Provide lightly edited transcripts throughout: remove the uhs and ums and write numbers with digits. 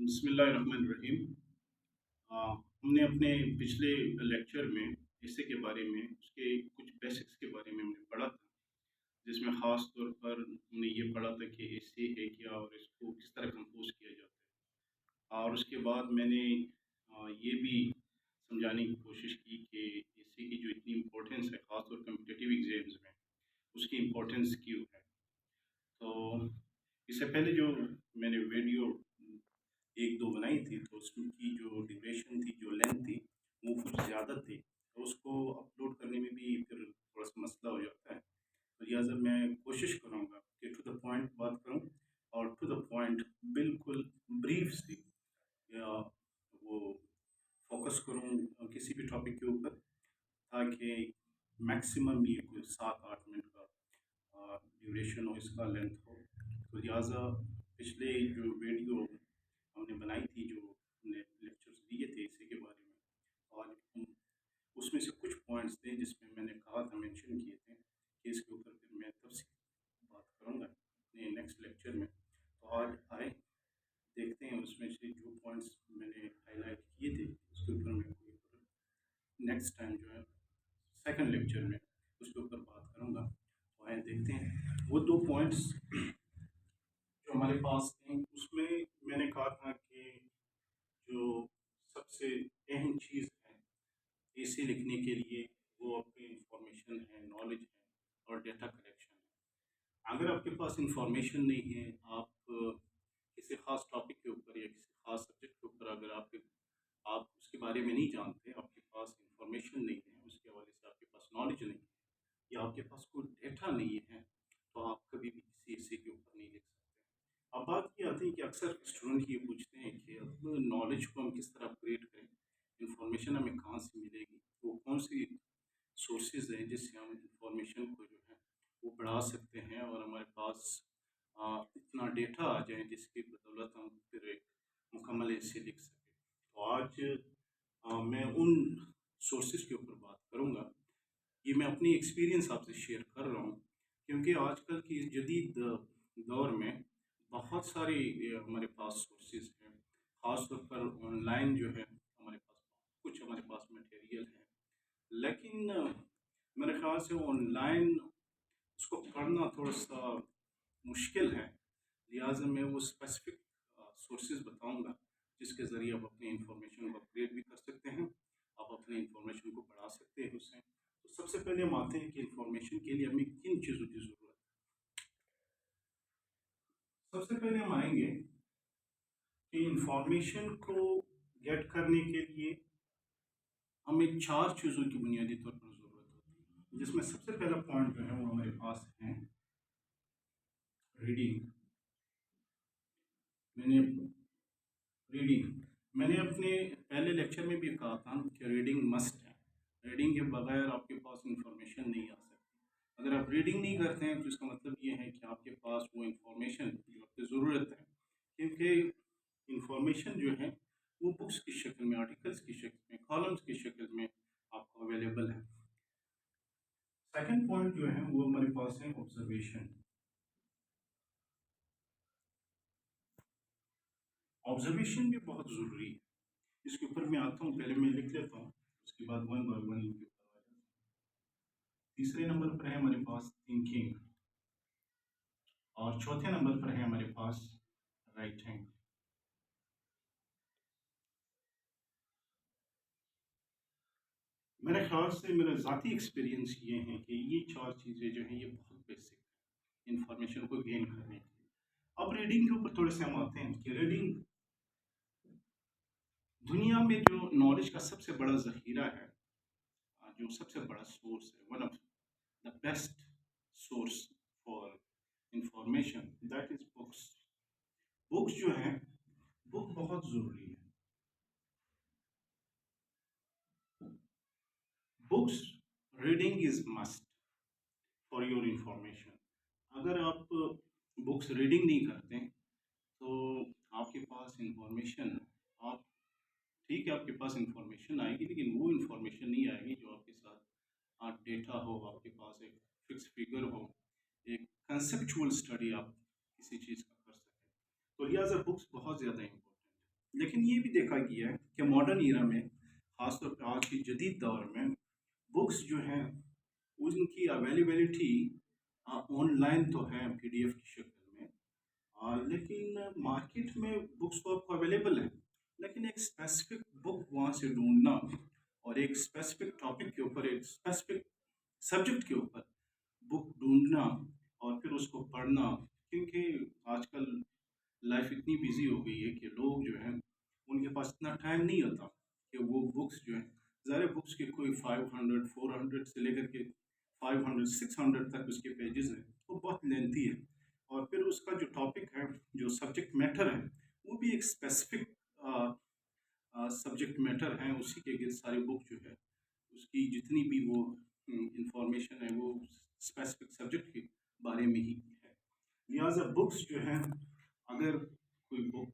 بسم اللہ الرحمن الرحیم۔ ہم نے اپنے پچھلے لیکچر میں ایسے کے بارے میں اس کے کچھ بیسکس کے بارے میں ہم نے پڑھا تھا، جس میں خاص طور پر ہم نے یہ پڑھا تھا کہ ایسے ہے کیا اور اس کو کس طرح کمپوز کیا جاتا ہے، اور اس کے بعد میں نے یہ بھی سمجھانے کی کوشش کی کہ ایسے کی جو اتنی امپورٹینس ہے خاص طور کمپٹیٹیو ایگزامز میں، اس کی امپورٹینس کیوں ہے۔ تو اس سے پہلے جو میں نے ویڈیو ایک دو بنائی تھی تو اس کی جو ڈیوریشن تھی، جو لینتھ تھی، وہ کچھ زیادہ تھی، تو اس کو اپلوڈ کرنے میں بھی پھر تھوڑا سا مسئلہ ہو جاتا ہے۔ تو لہٰذا میں کوشش کروں گا کہ ٹو دا پوائنٹ بات کروں، اور ٹو دا پوائنٹ بالکل بریف سی یا وہ فوکس کروں کسی بھی ٹاپک کے اوپر، تاکہ میکسیمم یہ کوئی 7-8 منٹ کا ڈیوریشن ہو، اس کا لینتھ ہو۔ تو لہٰذا پچھلے جو ویڈیو ہم نے بنائی تھی، جو ہم نے لیکچرز دیے تھے اسی کے بارے میں، اور اس میں سے کچھ پوائنٹس تھے جس میں میں نے کہا تھا، مینشن کیے تھے کہ اس کے اوپر پھر میں تفصیل بات کروں گا اپنے نیکسٹ لیکچر میں۔ تو آج آئے دیکھتے ہیں اس میں سے جو پوائنٹس میں نے ہائی لائٹ کیے تھے، اس کے اوپر میں نیکسٹ ٹائم جو ہے سیکنڈ لیکچر میں اس کے اوپر بات کروں گا۔ تو آئے دیکھتے ہیں وہ دو پوائنٹس جو ہمارے پاس تھے، اس میں میں نے کہا تھا کہ جو سب سے اہم چیز ہے اے سی لکھنے کے لیے، وہ اپنی انفارمیشن ہے، نالج ہے اور ڈیٹا کلیکشن ہے۔ اگر آپ کے پاس انفارمیشن نہیں ہے، آپ کسی خاص ٹاپک کے اوپر یا کسی خاص سبجیکٹ کے اوپر اگر آپ اس کے بارے میں نہیں جانتے، آپ کے پاس انفارمیشن نہیں ہے، اس کے حوالے سے آپ کے پاس نالج نہیں ہے، یا آپ کے پاس کوئی ڈیٹا نہیں ہے، تو آپ کبھی بھی کسی ایسے کے اوپر نہیں لکھ سکتے۔ اب بات یہ آتی ہے کہ اکثر اسٹوڈنٹ یہ پوچھتے ہیں کہ اب نالج کو ہم کس طرح اپگریڈ کریں، انفارمیشن ہمیں کہاں سے ملے گی، وہ کون سی سورسز ہیں جس سے ہم انفارمیشن کو جو ہے وہ بڑھا سکتے ہیں، اور ہمارے پاس اتنا ڈیٹا آ جائے جس کی بدولت ہم پھر ایک مکمل ایسے لکھ سکیں۔ تو آج میں ان سورسز کے اوپر بات کروں گا۔ یہ میں اپنی ایکسپیرینس آپ سے شیئر کر رہا ہوں، کیونکہ آج کل کی اس جدید دور میں بہت ساری ہمارے پاس سورسز ہیں، خاص طور پر آن لائن جو ہے ہمارے پاس کچھ ہمارے پاس مٹیریل ہے، لیکن میرے خیال سے آن لائن اس کو پڑھنا تھوڑا سا مشکل ہے، لہٰذا میں وہ اسپیسیفک سورسز بتاؤں گا جس کے ذریعے آپ اپنی انفارمیشن کو اپگریڈ بھی کر سکتے ہیں، آپ اپنی انفارمیشن کو بڑھا سکتے ہیں اس سے۔ تو سب سے پہلے ہم آتے ہیں کہ انفارمیشن کے لیے ہمیں کن چیزوں کی ضرورت ہے۔ سب سے پہلے ہم آئیں گے کہ انفارمیشن کو گیٹ کرنے کے لیے ہمیں 4 چیزوں کی بنیادی طور پر ضرورت ہوتی ہے، جس میں سب سے پہلا پوائنٹ جو ہے وہ ہمارے پاس ہے ریڈنگ۔ میں نے ریڈنگ میں نے اپنے پہلے لیکچر میں بھی کہا تھا کہ ریڈنگ مسٹ ہے، ریڈنگ کے بغیر آپ کے پاس انفارمیشن نہیں آ سکتی۔ اگر آپ ریڈنگ نہیں کرتے ہیں تو اس کا مطلب یہ ہے کہ آپ کے پاس وہ انفارمیشن جو آپ کی ضرورت ہے، کیونکہ انفارمیشن جو ہے وہ بکس کی شکل میں، آرٹیکلس کی شکل میں، کالمس کی شکل میں آپ کو اویلیبل ہے۔ سیکنڈ پوائنٹ جو ہے وہ ہمارے پاس ہے آبزرویشن۔ آبزرویشن بھی بہت ضروری ہے، اس کے اوپر میں آتا ہوں، پہلے میں لکھ لیتا ہوں، اس کے بعد ون بائی ون ان کے اوپر آ جاتا ہوں۔ تیسرے نمبر پر ہے ہمارے پاس تھنکنگ، اور چوتھے نمبر پر ہے ہمارے پاس رائٹنگ۔ میرے خیال سے میرا ذاتی ایکسپیرینس یہ ہے کہ یہ 4 چیزیں جو ہیں یہ بہت بیسک ہیں انفارمیشن کو گین کرنے کے لیے۔ اب ریڈنگ کے اوپر تھوڑے سے ہم آتے ہیں کہ ریڈنگ دنیا میں جو نالج کا سب سے بڑا ذخیرہ ہے، جو سب سے بڑا سورس ہے، one of the best source for information, that is books. Books جو ہیں، بک بہت ضروری ہے۔ Books reading is must for your information. اگر آپ بکس ریڈنگ نہیں کرتے تو آپ کے پاس انفارمیشن، آپ ٹھیک ہے آپ کے پاس انفارمیشن آئے گی، لیکن وہ انفارمیشن نہیں آئے گی جو آپ کے ساتھ ڈیٹا ہو، آپ کے پاس ایک فکس فگر ہو، ایک کنسپچول اسٹڈی آپ کسی چیز کا کر سکیں۔ تو لہٰذا بکس بہت زیادہ امپورٹنٹ ہے۔ लेकिन ये भी देखा गया है कि मॉडर्न ईरा में, ख़ास तौर पे आज के जदीद दौर में, बुक्स जो हैं उनकी अवेलेबिलिटी ऑनलाइन तो है पीडीएफ की शक्ल में, लेकिन मार्केट में बुक्स तो आपको अवेलेबल है, लेकिन एक स्पेसिफिक बुक वहाँ से ढूंढना और एक स्पेसिफिक टॉपिक के ऊपर, एक स्पेसिफिक सब्जेक्ट के ऊपर बुक ढूंढना और फिर उसको पढ़ना, क्योंकि आजकल लाइफ इतनी बिजी हो गई है कि लोग जो हैं उनके पास इतना टाइम नहीं होता कि वो बुक्स जो है, ज़ाहिर बुक्स के कोई 500 400 से लेकर के 500 600 तक उसके पेजेस हैं, वो बहुत लेंथी है। और फिर उसका जो टॉपिक है, जो सब्जेक्ट मैटर है, वो भी एक स्पेसिफिक सब्जेक्ट मैटर है, उसी के गिर्द सारी बुक जो है, उसकी जितनी भी वो इंफॉर्मेशन है वो स्पेसिफिक सब्जेक्ट के बारे में ही है। लिहाजा बुक्स जो हैं, अगर कोई बुक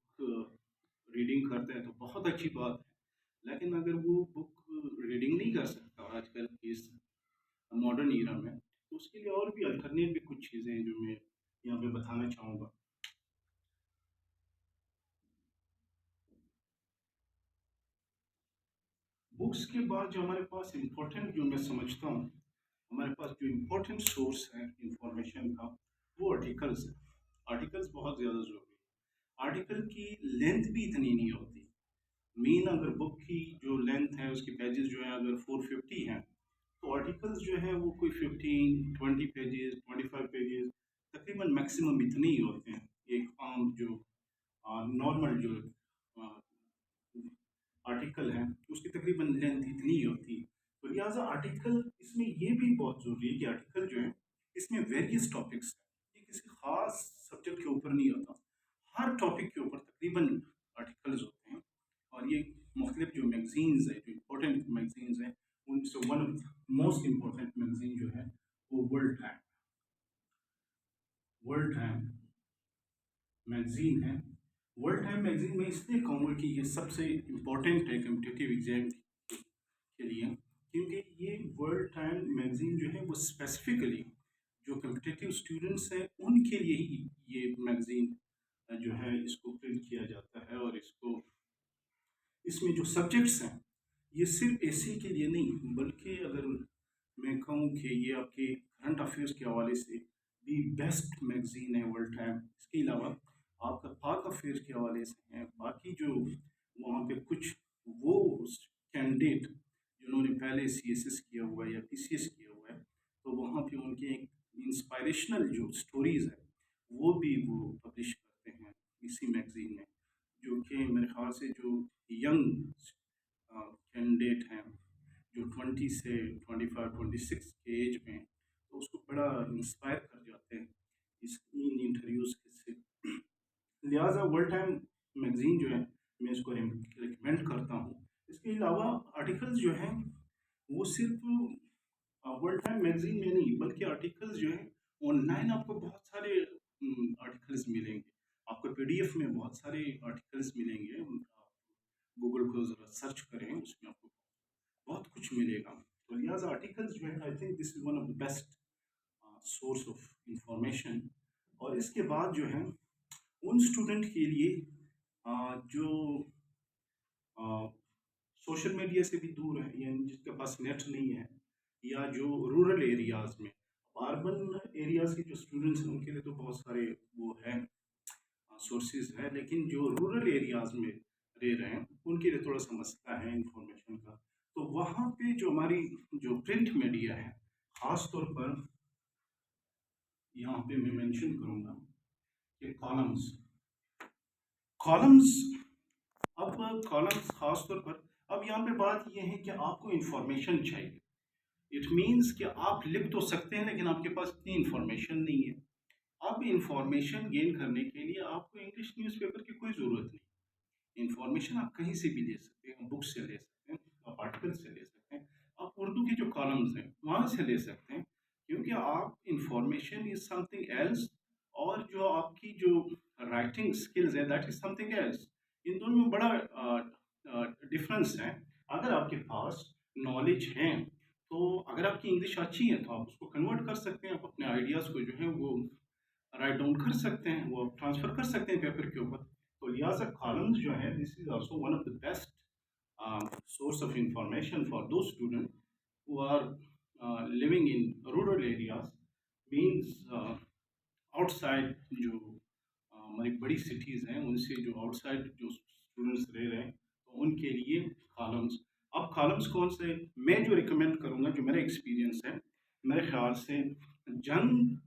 रीडिंग करते हैं तो बहुत अच्छी बात है, लेकिन अगर वो बुक रीडिंग नहीं कर सकता आजकल के इस मॉडर्न ईरा में, तो उसके लिए और भी अल्टरनेट भी कुछ चीज़ें हैं जो मैं यहाँ पे बताना चाहूँगा। बुक्स के बाद जो हमारे पास इम्पोर्टेंट, जो मैं समझता हूँ हमारे पास जो इम्पोर्टेंट सोर्स है इंफॉर्मेशन का, वो आर्टिकल्स है। आर्टिकल्स बहुत ज़्यादा ज़रूरी है। आर्टिकल की लेंथ भी इतनी नहीं होती। मेन अगर बुक की जो लेंथ है, उसके पेजेस जो है अगर 450 हैं, तो आर्टिकल्स जो है वो कोई 15 20 पेजेस 25 पेजेस तकरीबन मैक्सिमम इतने ही होते हैं। एक आम जो नॉर्मल जो आर्टिकल है, उसकी तकरीबन लेंथ इतनी ही होती है। तो लिहाजा आर्टिकल, इसमें ये भी बहुत ज़रूरी है कि आर्टिकल जो है इसमें वेरियस टॉपिक्स हैं, ये किसी ख़ास सब्जेक्ट के ऊपर नहीं होता, हर टॉपिक के ऊपर तकरीबन आर्टिकल्स होते हैं। और ये मुख्तलिफ जो मैगजीन्स है, जो इम्पोर्टेंट मैगजीन्स हैं, उनसे one of most important magazine जो है वो वर्ल्ड टाइम मैगजीन है। वर्ल्ड टाइम मैगजीन में इसलिए कहूँगा कि ये सबसे इम्पोर्टेंट है कम्पिटिटिव एग्जाम के लिए, क्योंकि ये वर्ल्ड टाइम मैगजीन जो है वो स्पेसिफिकली जो कम्पिटिटिव स्टूडेंट्स हैं उनके लिए ही ये मैगजीन जो है इसको प्रिंट किया जाता है। और इसको, इसमें जो सब्जेक्ट्स हैं, ये सिर्फ एसी के लिए नहीं, बल्कि अगर मैं कहूँ कि ये आपके करंट अफेयर्स के हवाले से दी बेस्ट मैगजीन है वर्ल्ड टाइम। इसके अलावा आपका पाक अफेयर्स के हवाले से है, बाकी जो वहाँ पे कुछ वो कैंडिडेट जिन्होंने पहले सीएसएस किया हुआ है या पीसीएस किया हुआ है, तो वहाँ पे उनके इंस्पायरेशनल जो स्टोरीज़ है वो भी वो पब्लिश करते हैं इसी मैगजीन में, जो कि मेरे ख्याल से जो यंग कैंडिडेट हैं, जो 20 से 25 26 के एज में हैं, तो उसको बड़ा इंस्पायर कर जाते हैं इस इन इंटरव्यूज़ से। लिहाजा वर्ल्ड टाइम मैगज़ीन जो है, मैं इसको रिकमेंड करता हूँ। इसके अलावा आर्टिकल्स जो हैं वो सिर्फ वर्ल्ड टाइम मैगज़ीन में नहीं, बल्कि आर्टिकल्स जो हैं ऑनलाइन आपको बहुत सारे आर्टिकल्स मिलेंगे। आपको पीडीएफ में बहुत सारे आर्टिकल्स मिलेंगे। आप गूगल को ज़रा सर्च करें, उसमें आपको बहुत कुछ मिलेगा। तो लिहाजा आर्टिकल्स जो है, I think this is one of the best source of information. और इसके बाद जो है उन स्टूडेंट के लिए जो सोशल मीडिया से भी दूर है, यानी जिसके पास नेट नहीं है, या जो रूरल एरियाज़ में, अर्बन एरियाज़ के जो स्टूडेंट्स हैं उनके लिए तो बहुत सारे वो हैं सोर्सेज है, लेकिन जो रूरल एरियाज़ में रह रहे हैं उनके लिए थोड़ा सा मसला है इंफॉर्मेशन का। तो वहाँ पे जो हमारी जो प्रिंट मीडिया है, ख़ास तौर पर यहाँ पे मैं मेंशन करूँगा कि कॉलम्स कॉलम्स अब कॉलम्स ख़ास तौर पर, अब यहाँ पे बात ये है कि आपको इंफॉर्मेशन चाहिए। इट मीन्स कि आप लिख तो सकते हैं, लेकिन आपके पास इतनी इंफॉर्मेशन नहीं है। अब इंफॉर्मेशन गेन करने के लिए आपको इंग्लिश न्यूज़पेपर की कोई ज़रूरत नहीं। इंफॉर्मेशन आप कहीं से भी ले सकते हैं, बुक से ले सकते हैं, आप आर्टिकल से ले सकते हैं, आप उर्दू के जो कॉलम्स हैं वहाँ से ले सकते हैं, क्योंकि आप इंफॉर्मेशन इज समथिंग एल्स, और जो आपकी जो राइटिंग स्किल्स है दैट इज समथिंग एल्स। इन दोनों में बड़ा डिफरेंस है। अगर आपके पास नॉलेज है, तो अगर आपकी इंग्लिश अच्छी है तो आप उसको कन्वर्ट कर सकते हैं, आप अपने आइडियाज़ को जो है वो राइट डाउन कर सकते हैं, वो आप ट्रांसफ़र कर सकते हैं पेपर के ऊपर। तो लिहाजा कॉलम्स जो है, this is also one of the best source of information for those students who are living in rural areas, means outside जो हमारी बड़ी सिटीज़ हैं उनसे जो आउटसाइड जो स्टूडेंट्स रह रहे हैं, तो उनके लिए कॉलम्स। अब कॉलम्स कौन से मैं जो रिकमेंड करूँगा, जो मेरा एक्सपीरियंस है, मेरे ख्याल से जंग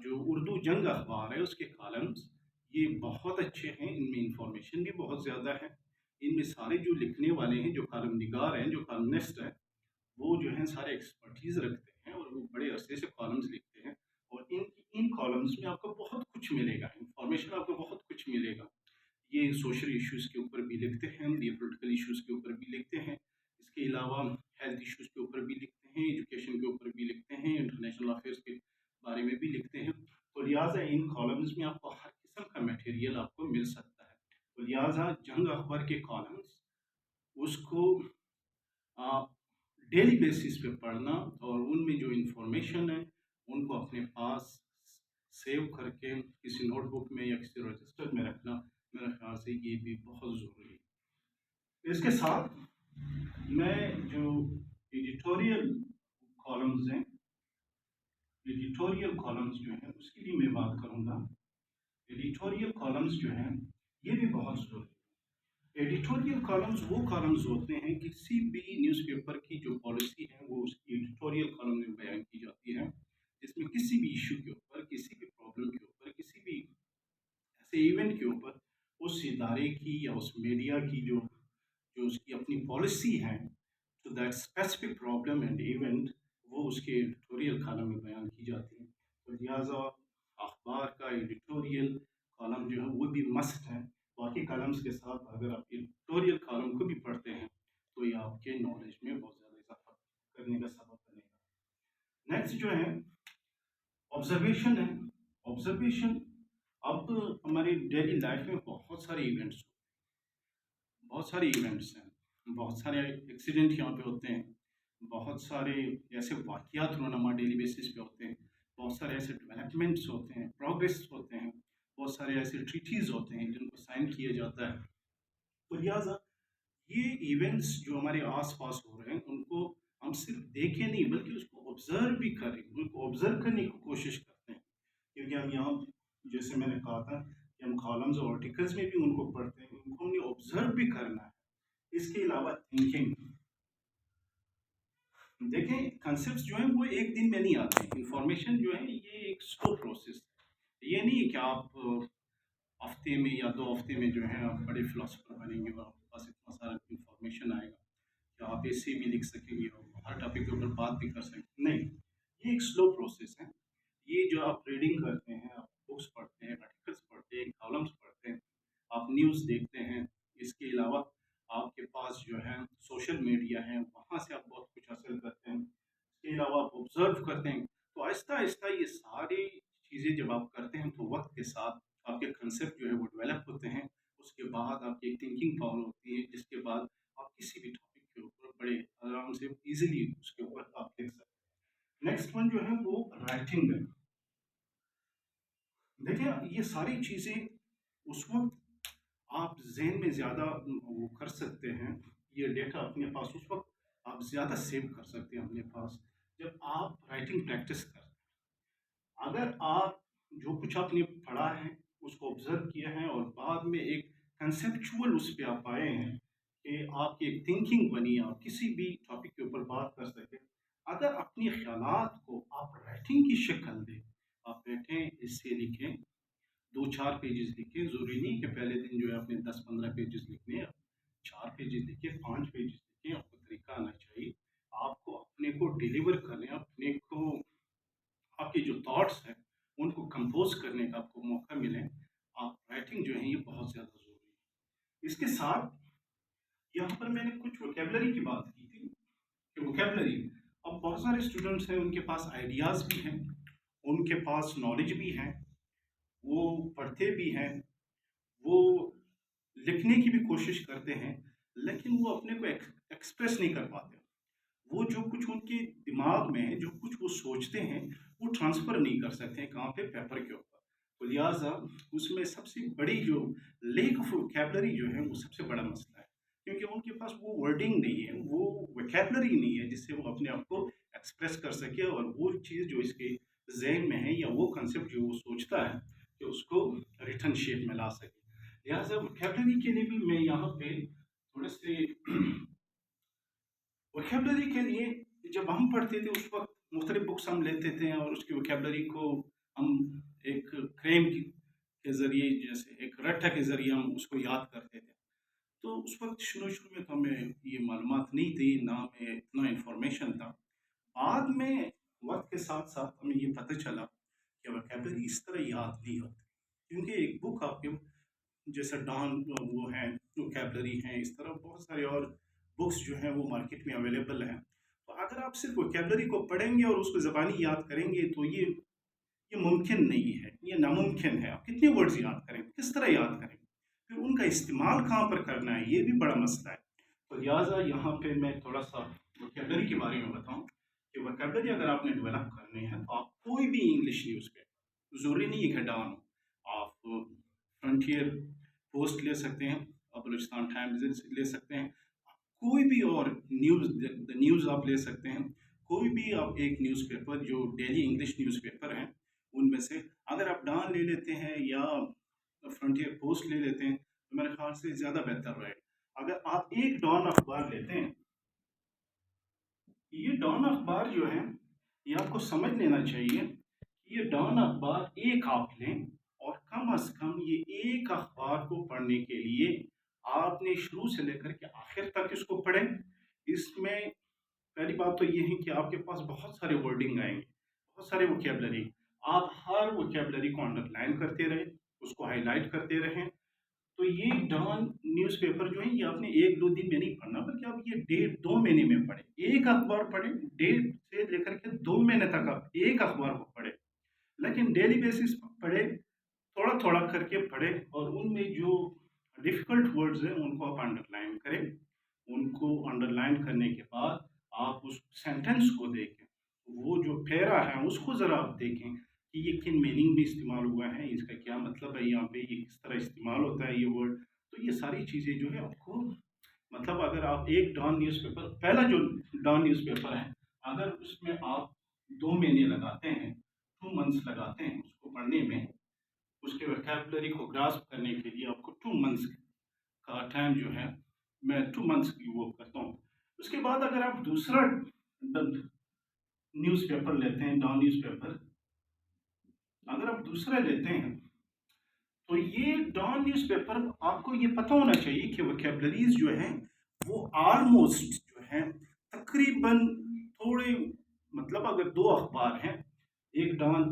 जो उर्दू जंग अखबार है उसके कॉलम्स ये बहुत अच्छे हैं। इनमें इंफॉर्मेशन भी बहुत ज़्यादा है। इनमें सारे जो लिखने वाले हैं, जो कॉलम निगार हैं, जो कॉलमनिस्ट हैं, वो जो हैं सारे एक्सपर्टीज़ रखते हैं और वो बड़े अरसे से कॉलम्स लिखते हैं। और इन कॉलम्स में आपको बहुत कुछ मिलेगा, इंफॉर्मेशन आपको बहुत कुछ मिलेगा। ये सोशल इश्यूज़ के ऊपर भी लिखते हैं, ये पॉलिटिकल इश्यूज़ के ऊपर भी लिखते हैं। इसके अलावा हेल्थ इश्यूज़ के ऊपर भी लिखते हैं, एजुकेशन के ऊपर भी लिखते हैं, इंटरनेशनल अफेयर्स के बारे में भी लिखते हैं। तो लिहाजा इन कॉलम्स में आपको हर किस्म का मटेरियल आपको मिल सकता है। तो लिहाजा जंग अखबार के कॉलम्स उसको आप डेली बेसिस पे पढ़ना और उनमें जो इंफॉर्मेशन है उनको अपने पास सेव करके किसी नोटबुक में या किसी रजिस्टर में रखना, मेरे ख्याल से ये भी बहुत ज़रूरी है। इसके साथ मैं जो एडिटोरियल कॉलम्स हैं, एडिटोरियल कॉलम्स जो हैं उसकी भी मैं बात करूँगा। एडिटोरियल कॉलम्स जो हैं ये भी बहुत ज़रूरी है। एडिटोरियल कॉलम्स वो कॉलम्स होते हैं, किसी भी न्यूज़पेपर की जो पॉलिसी है वो उसकी एडिटोरियल कॉलम में बयान की जाती है, जिसमें किसी भी इशू के ऊपर, किसी भी प्रॉब्लम के ऊपर, किसी भी ऐसे इवेंट के ऊपर उस इदारे की या उस मीडिया की जो जो उसकी अपनी पॉलिसी है to that specific problem and event, वो उसके एडिटोरियल कॉलम में बयान की जाती है। तो लिहाजा अखबार का एडिटोरियल कॉलम जो है वो भी मस्ट है। बाकी कॉलम्स के साथ अगर आप एडिटोरियल कॉलम को भी पढ़ते हैं तो ये आपके नॉलेज में बहुत ज़्यादा इजाफा करने का सबब बनेगा। नेक्स्ट जो है ऑब्जर्वेशन है। ऑब्जर्वेशन, अब हमारी डेली लाइफ में बहुत सारे इवेंट्स हैं, बहुत सारे एक्सीडेंट यहाँ पे होते हैं, बहुत सारे ऐसे वाक़यात रोज़ाना डेली बेसिस पे होते हैं, बहुत सारे ऐसे डेवलपमेंट्स होते हैं, प्रोग्रेस होते हैं, बहुत सारे ऐसे ट्रीटीज़ होते हैं जिनको साइन किया जाता है। तो लिहाजा ये इवेंट्स जो हमारे आस-पास हो रहे हैं उनको हम सिर्फ़ देखें नहीं बल्कि उसको ऑब्ज़र्व भी करें, उनको ऑब्ज़र्व करने की कोशिश करते हैं। क्योंकि हम यहाँ, जैसे मैंने कहा था कि हम कॉलम्स और आर्टिकल्स में भी उनको पढ़ते हैं, उनको हमने ऑब्ज़र्व भी करना है। इसके अलावा थिंकिंग, देखें कॉन्सेप्ट्स जो हैं वो एक दिन में नहीं आते हैं। इंफॉर्मेशन जो है ये एक स्लो प्रोसेस है। ये नहीं है कि आप हफ्ते में या 2 हफ्ते में जो है आप बड़े फिलोसोफर बनेंगे और आपके पास इतना सारा इंफॉर्मेशन आएगा कि आप ऐसे भी लिख सकेंगे और हर टॉपिक के ऊपर बात भी कर सकेंगे। नहीं, ये एक स्लो प्रोसेस है। ये जो आप रीडिंग करते हैं, आप बुक्स पढ़ते हैं, आर्टिकल्स पढ़ते हैं, कॉलम्स पढ़ते हैं, आप न्यूज़ देखते हैं, इसके अलावा आपके पास जो है सोशल मीडिया है, वहाँ से आप बहुत कुछ हासिल करते हैं। इसके अलावा आप ऑब्ज़र्व करते हैं। तो आहिस्ता-आहिस्ता ये सारी चीज़ें जब आप करते हैं तो वक़्त के साथ आपके कांसेप्ट जो है वो डेवलप होते हैं। उसके बाद आपकी एक थिंकिंग पावर होती है, जिसके बाद आप किसी भी टॉपिक के ऊपर बड़े आराम से ईज़िली उसके ऊपर आप लिख सकते हैं। नेक्स्ट वन जो है वो राइटिंग है। देखिए ये सारी चीज़ें उस वक़्त आप ज़हन में ज़्यादा वो कर सकते हैं, ये डेटा अपने पास उस वक़्त आप ज़्यादा सेव कर सकते हैं अपने पास, जब आप राइटिंग प्रैक्टिस करते हैं। अगर आप जो कुछ आपने पढ़ा है, उसको ऑब्ज़र्व किया है और बाद में एक कंसेप्चुअल उस पे आप आए हैं कि आपकी एक थिंकिंग बनी, आप किसी भी टॉपिक के ऊपर बात कर सकें। अगर अपने ख़्यालात को आप राइटिंग की शक्ल दें, आप बैठें, एस्से लिखें, 2-4 पेजेज़ लिखें, ज़रूरी नहीं कि पहले दिन जो है आपने 10-15 पेजेज़ लिखने हैं, 4 पेजेज़ लिखिए, 5 पेजेज़ लिखें, आपको तरीका आना चाहिए। आपको अपने को डिलीवर करने, अपने को आपके जो थॉट्स हैं, उनको कंपोज़ करने का आपको मौका मिले, आप राइटिंग जो है ये बहुत ज़्यादा ज़रूरी है। इसके साथ यहाँ पर मैंने कुछ वोकैब्युलरी की बात की थी कि वोकैब्युलरी, अब बहुत सारे स्टूडेंट्स हैं, उनके पास आइडियाज़ भी हैं, उनके पास नॉलेज भी है, वो पढ़ते भी हैं, वो लिखने की भी कोशिश करते हैं, लेकिन वो अपने को एक्सप्रेस नहीं कर पाते। वो जो कुछ उनके दिमाग में है, जो कुछ वो सोचते हैं, वो ट्रांसफ़र नहीं कर सकते हैं, कहाँ पे? पेपर के ऊपर। तो लिहाजा उसमें सबसे बड़ी जो लेक ऑफ वोकैबलरी जो है वो सबसे बड़ा मसला है, क्योंकि उनके पास वो वर्डिंग नहीं है, वो वोकैबलरी नहीं है जिससे वो अपने आप को एक्सप्रेस कर सके, और वो चीज़ जो इसके जहन में है या वो कंसेप्ट जो वो सोचता है कि उसको रिटर्न शेप में ला सके। लिहाजा वोकैबलरी के लिए भी मैं यहाँ पे थोड़े से वोकैबलरी के लिए जब हम पढ़ते थे उस वक्त मुख्तलिफ बुक्स हम लेते थे और उसकी वोकैबलरी को हम एक क्रेम के ज़रिए, जैसे एक रट्टा के ज़रिए हम उसको याद करते थे। तो उस वक्त शुरू शुरू में तो हमें ये मालूमात नहीं थी, ना हमें इतना इंफॉर्मेशन था। बाद में वक्त के साथ साथ हमें ये पता चला कि वोकैबलरी इस तरह याद नहीं होती, क्योंकि एक बुक आपके जैसे डॉन वो हैं, वोकैबलरी हैं, इस तरह बहुत सारे और बुक्स जो हैं वो मार्केट में अवेलेबल हैं। तो अगर आप सिर्फ वोकैबलरी को पढ़ेंगे और उसको ज़बानी याद करेंगे तो ये मुमकिन नहीं है, ये नामुमकिन है। आप कितने वर्ड्स याद करेंगे, किस तरह याद करेंगे, फिर उनका इस्तेमाल कहाँ पर करना है, ये भी बड़ा मसला है। तो लिहाजा यहाँ पे मैं थोड़ा सा वोकैबलरी के बारे में बताऊँ कि वोकैबलरी अगर आपने डेवलप करनी है तो आप कोई भी इंग्लिश न्यूज़ पेपर, ज़रूरी नहीं है कि डॉन हो, आप फ्रंटियर पोस्ट ले सकते हैं, आप बलूचिस्तान टाइम्स ले सकते हैं, कोई भी और न्यूज़, द न्यूज़ आप ले सकते हैं, कोई भी आप एक न्यूज़पेपर जो डेली इंग्लिश न्यूज़पेपर हैं उनमें से अगर आप डॉन ले लेते हैं या फ्रंटियर पोस्ट ले लेते हैं तो मेरे ख्याल से ज़्यादा बेहतर रहेगा। अगर आप एक डॉन अखबार लेते हैं, ये डॉन अखबार जो है ये आपको समझ लेना चाहिए कि ये डॉन अखबार एक आप लें, और कम अज़ कम ये एक अखबार को पढ़ने के लिए आपने शुरू से लेकर के आखिर तक इसको पढ़ें। इसमें पहली बात तो ये है कि आपके पास बहुत सारे वर्डिंग आएँगे, बहुत सारे वोकैबुलरी। आप हर वोकैबुलरी को अंडरलाइन करते रहें, उसको हाइलाइट करते रहें। तो ये डॉन न्यूज़पेपर जो है ये आपने 1-2 दिन में नहीं पढ़ना, बल्कि आप ये डेढ़ 2 महीने में पढ़ें। एक अखबार पढ़ें, डेढ़ से लेकर के 2 महीने तक आप एक अखबार को पढ़ें। लेकिन डेली बेसिस पर पढ़ें, थोड़ा-थोड़ा करके पढ़ें, और उनमें जो डिफ़िकल्ट वर्ड्स हैं उनको आप अंडरलाइन करें। उनको अंडरलाइन करने के बाद आप उस सेंटेंस को देखें। वो जो पैरा है उसको ज़रा आप देखें कि ये किन मीनिंग में इस्तेमाल हुआ है, इसका क्या मतलब है, यहाँ पे ये किस तरह इस्तेमाल होता है ये वर्ड। तो ये सारी चीज़ें जो है आपको, मतलब अगर आप एक डॉन न्यूज़पेपर, पहला जो डॉन न्यूज़पेपर है, अगर उसमें आप 2 महीने लगाते हैं, 2 मंथ्स लगाते हैं उसको पढ़ने में, उसके वोकैबुलरी को ग्रास्प करने के लिए आपको 2 मंथ्स का टाइम जो है, मैं 2 मंथ्स की वो करता हूँ। उसके बाद अगर आप दूसरा द न्यूज़पेपर लेते हैं, डॉन न्यूज़पेपर, अगर आप दूसरा लेते हैं, तो ये डॉन न्यूज़पेपर आपको ये पता होना चाहिए कि वोकैबुलरीज़ जो हैं, वो ऑलमोस्ट जो हैं, तकरीबन थोड़े, मतलब अगर 2 अखबार हैं, एक डॉन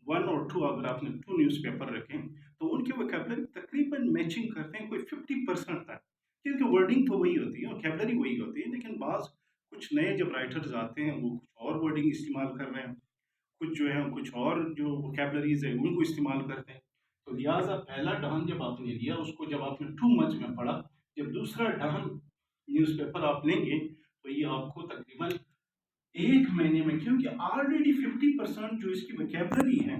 1 और 2, अगर आपने 2 न्यूज़पेपर रखें, तो उनकी वोकैबुलरी तकरीबन मैचिंग करते हैं कोई 50% तक, क्योंकि वर्डिंग तो वही होती है, वोकैबुलरी वही होती है, लेकिन बाज़ कुछ नए जब राइटर्स आते हैं, वो कुछ और वर्डिंग इस्तेमाल कर रहे हैं, कुछ जो है कुछ और जो वोकैबुलरीज़ है उनको इस्तेमाल करते हैं। तो लिहाजा पहला डॉन जब आपने लिया, उसको जब आपने 2 मंथ्स में पढ़ा, जब दूसरा डॉन न्यूज़पेपर आप लेंगे, तो ये आपको तकरीबन 1 महीने में, क्योंकि ऑलरेडी 50% जो इसकी वोकैबुलरी है,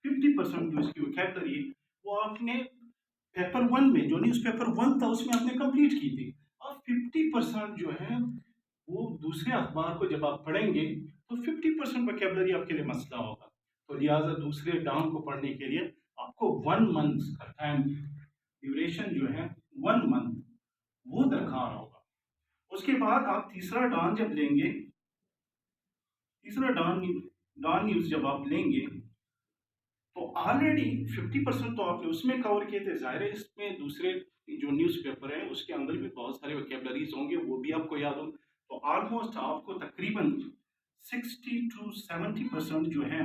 50% जो इसकी वोकैबुलरी है, वो आपने पेपर 1 में, जो न्यूज़पेपर 1 था उसमें आपने कंप्लीट की थी। अब 50% जो है वो दूसरे अखबार को जब आप पढ़ेंगे तो 50% वोकैबुलरी आपके लिए मसला होगा। तो लिहाजा दूसरे डॉन को पढ़ने के लिए आपको 1 मंथ का टाइम ड्यूरेशन जो है, 1 मंथ वो दरकार होगा। उसके बाद आप तीसरा डॉन जब लेंगे, तीसरा डॉन न्यूज़ जब आप लेंगे, तो ऑलरेडी 50% तो आपने उसमें कवर किए थे, ज़ाहिर है इसमें दूसरे जो न्यूज़पेपर है उसके अंदर भी बहुत सारे वोकैबुलरीज़ होंगे, वो भी आपको याद हो। तो ऑलमोस्ट आपको तकरीबन 60 टू 70% जो है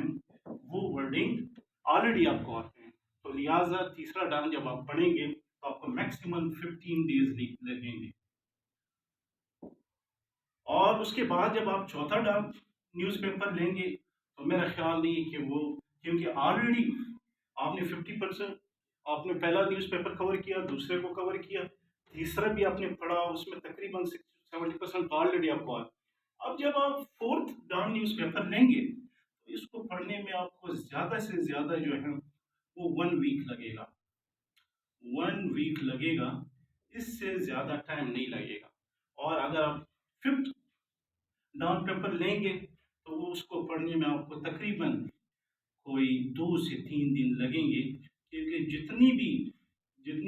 वो वर्डिंग ऑलरेडी आपको आते हैं। तो लिहाजा तीसरा डॉन जब आप पढ़ेंगे तो आपको मैक्सिमम 15 डेज़ लगेंगे। और उसके बाद जब आप चौथा न्यूज़पेपर लेंगे, तो मेरा ख्याल नहीं है कि वो, क्योंकि ऑलरेडी आपने 50% आपने पहला न्यूज़पेपर कवर किया, दूसरे को कवर किया, तीसरा भी आपने पढ़ा, उसमें तकरीबन 60-70% ऑलरेडी आपको आ। अब जब आप फोर्थ न्यूज़पेपर लेंगे, तो इसको पढ़ने में आपको ज़्यादा से ज़्यादा जो है वो 1 वीक लगेगा। 1 वीक लगेगा, इससे ज़्यादा टाइम नहीं लगेगा। और अगर आप फिफ्थ डाउन पेपर लेंगे तो वो उसको पढ़ने में आपको तकरीबन कोई 2 से 3 दिन लगेंगे, क्योंकि जितनी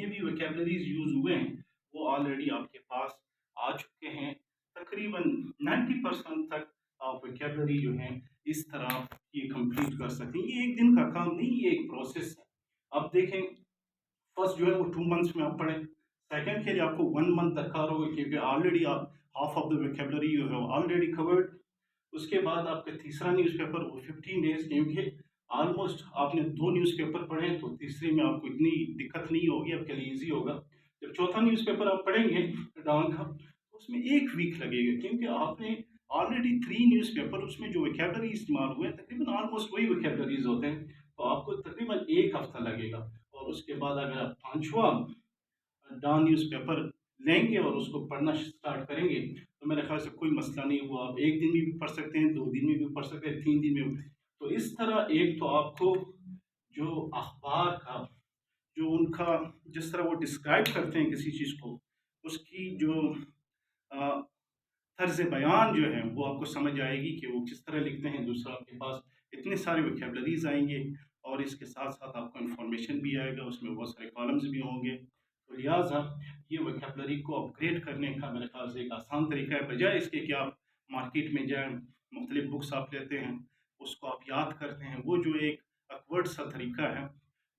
भी वोकैबलरीज यूज़ हुए हैं वो ऑलरेडी आपके पास आ चुके हैं। तकरीबन 90% तक आप वोकैबलरी जो है इस तरह ये कंप्लीट कर सकते हैं। ये एक दिन का काम नहीं, ये एक प्रोसेस है। अब देखें, फर्स्ट जो है वो 2 मंथ्स में आप पढ़ें, सेकंड के लिए आपको 1 मंथ दरकार होगा, क्योंकि ऑलरेडी आप half of the vocabulary you have already covered. उसके बाद आपका तीसरा न्यूज़पेपर वो 15 डेज, क्योंकि ऑलमोस्ट आपने 2 न्यूज़पेपर पढ़े हैं, तो तीसरे में आपको इतनी दिक्कत नहीं होगी, आपके लिए ईजी होगा। जब चौथा न्यूज़पेपर आप पढ़ेंगे डाउन का, तो उसमें 1 वीक लगेगा, क्योंकि आपने ऑलरेडी 3 न्यूज़पेपर, उसमें जो वोकैबलरी इस्तेमाल हुए हैं तकरीबन ऑलमोस्ट वही वोकैबलरीज होते हैं, तो आपको तकरीबन 1 हफ्ता लगेगा। और उसके बाद अगर आप पांचवा डॉन न्यूज़पेपर लेंगे और उसको पढ़ना स्टार्ट करेंगे, तो मेरे ख्याल से कोई मसला नहीं। वो आप 1 दिन में भी पढ़ सकते हैं, 2 दिन में भी पढ़ सकते हैं, 3 दिन में भी। तो इस तरह एक तो आपको जो अखबार का जो उनका जिस तरह वो डिस्क्राइब करते हैं किसी चीज़ को, उसकी जो अ, तर्ज बयान जो है वो आपको समझ आएगी कि वो किस तरह लिखते हैं। दूसरा, आपके पास इतने सारे वोकैबलरीज आएंगे, और इसके साथ साथ आपको इन्फॉर्मेशन भी आएगा, उसमें बहुत सारे कॉलम्स भी होंगे। तो लिहाजा ये वोकैबलरी को अपग्रेड करने का मेरे ख्याल से एक आसान तरीका है, बजाय इसके कि आप मार्केट में जाएँ, मुख्तलिफ बुक्स आप लेते हैं, उसको आप याद करते हैं, वो जो एक awkward सा तरीका है,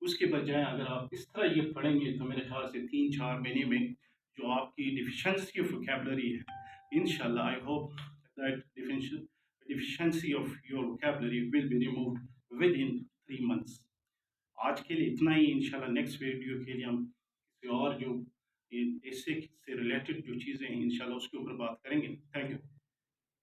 उसके बजाय अगर आप इस तरह ये पढ़ेंगे, तो मेरे ख्याल से 3-4 महीने में जो आपकी डिफिशेंसी ऑफ वोकैबलरी है, inshallah, I hope that deficiency of your vocabulary will be removed within 3 months. आज के लिए इतना ही। इंशाल्लाह नेक्स्ट वीडियो के लिए हम किसी और जो इससे रिलेटेड जो चीज़ें हैं इंशाल्लाह उसके ऊपर बात करेंगे। Thank you.